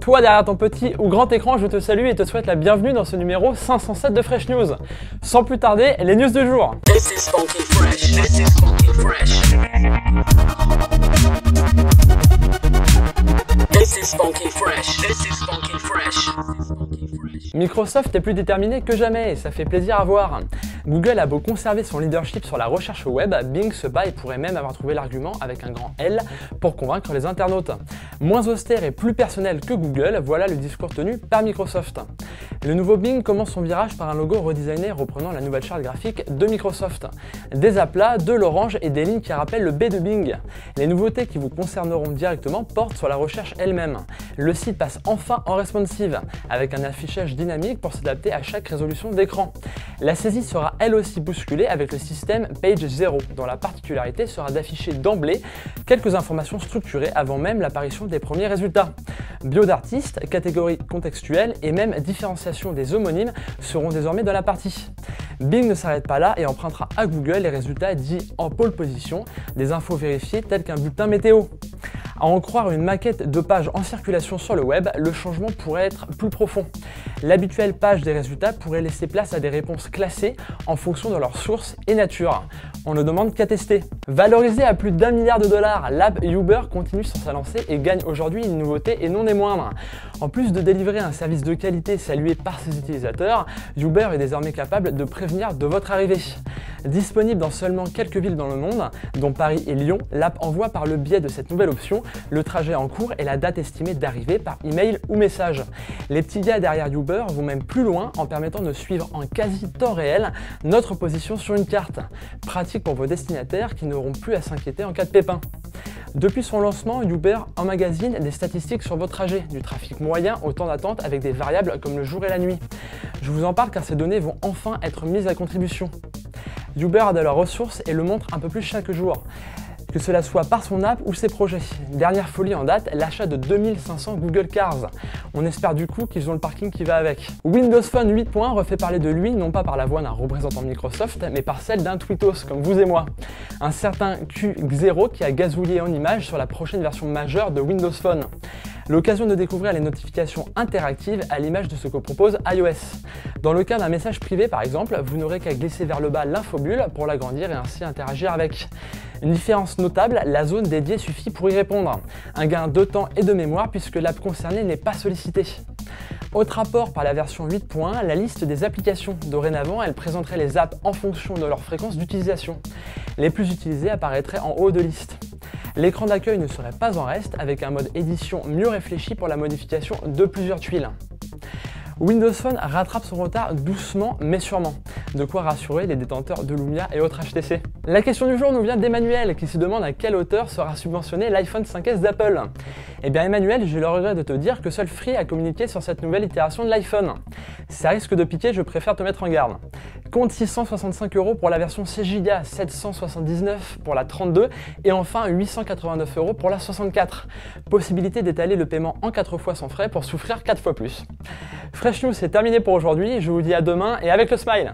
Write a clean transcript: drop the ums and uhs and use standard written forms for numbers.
Toi derrière ton petit ou grand écran, je te salue et te souhaite la bienvenue dans ce numéro 507 de Fresh News. Sans plus tarder, les news du jour. This is funky fresh. This is funky fresh. This is funky fresh. This is funky fresh. Microsoft est plus déterminé que jamais et ça fait plaisir à voir. Google a beau conserver son leadership sur la recherche au web, Bing se bat et pourrait même avoir trouvé l'argument avec un grand L pour convaincre les internautes. Moins austère et plus personnel que Google, voilà le discours tenu par Microsoft. Le nouveau Bing commence son virage par un logo redesigné reprenant la nouvelle charte graphique de Microsoft. Des aplats, de l'orange et des lignes qui rappellent le B de Bing. Les nouveautés qui vous concerneront directement portent sur la recherche elle-même. Le site passe enfin en responsive, avec un affichage dynamique pour s'adapter à chaque résolution d'écran. La saisie sera elle aussi bousculée avec le système Page Zero, dont la particularité sera d'afficher d'emblée quelques informations structurées avant même l'apparition des premiers résultats. Bio d'artiste, catégorie contextuelle et même différenciation des homonymes seront désormais dans la partie. Bing ne s'arrête pas là et empruntera à Google les résultats dits en pole position, des infos vérifiées telles qu'un bulletin météo. À en croire une maquette de page en circulation sur le web, le changement pourrait être plus profond. L'habituelle page des résultats pourrait laisser place à des réponses classées en fonction de leur source et nature. On ne demande qu'à tester. Valorisée à plus d'1 milliard de dollars, l'app Uber continue sur sa lancée et gagne aujourd'hui une nouveauté et non des moindres. En plus de délivrer un service de qualité salué par ses utilisateurs, Uber est désormais capable de prévenir de votre arrivée. Disponible dans seulement quelques villes dans le monde, dont Paris et Lyon, l'app envoie par le biais de cette nouvelle option le trajet en cours et la date estimée d'arrivée par email ou message. Les petits gars derrière Uber vont même plus loin en permettant de suivre en quasi temps réel notre position sur une carte. Pratique pour vos destinataires qui n'auront plus à s'inquiéter en cas de pépin. Depuis son lancement, Uber emmagasine des statistiques sur vos trajets, du trafic moyen au temps d'attente avec des variables comme le jour et la nuit. Je vous en parle car ces données vont enfin être mises à contribution. Uber a de leurs ressources et le montre un peu plus chaque jour, que cela soit par son app ou ses projets. Dernière folie en date, l'achat de 2500 Google Cars. On espère du coup qu'ils ont le parking qui va avec. Windows Phone 8.1 refait parler de lui non pas par la voix d'un représentant de Microsoft, mais par celle d'un tweetos comme vous et moi. Un certain Q0 qui a gazouillé en images sur la prochaine version majeure de Windows Phone. L'occasion de découvrir les notifications interactives à l'image de ce que propose iOS. Dans le cas d'un message privé par exemple, vous n'aurez qu'à glisser vers le bas l'infobulle pour l'agrandir et ainsi interagir avec. Une différence notable, la zone dédiée suffit pour y répondre. Un gain de temps et de mémoire puisque l'app concernée n'est pas sollicitée. Autre apport par la version 8.1, la liste des applications. Dorénavant, elle présenterait les apps en fonction de leur fréquence d'utilisation. Les plus utilisées apparaîtraient en haut de liste. L'écran d'accueil ne serait pas en reste avec un mode édition mieux réfléchi pour la modification de plusieurs tuiles. Windows Phone rattrape son retard doucement mais sûrement. De quoi rassurer les détenteurs de Lumia et autres HTC. La question du jour nous vient d'Emmanuel qui se demande à quelle hauteur sera subventionné l'iPhone 5S d'Apple. Eh bien Emmanuel, j'ai le regret de te dire que seul Free a communiqué sur cette nouvelle itération de l'iPhone. Si ça risque de piquer, je préfère te mettre en garde. Compte 665 € pour la version 6 Go, 779 pour la 32 et enfin 889 € pour la 64. Possibilité d'étaler le paiement en 4 fois sans frais pour souffrir 4 fois plus. Fresh News, c'est terminé pour aujourd'hui, je vous dis à demain et avec le smile.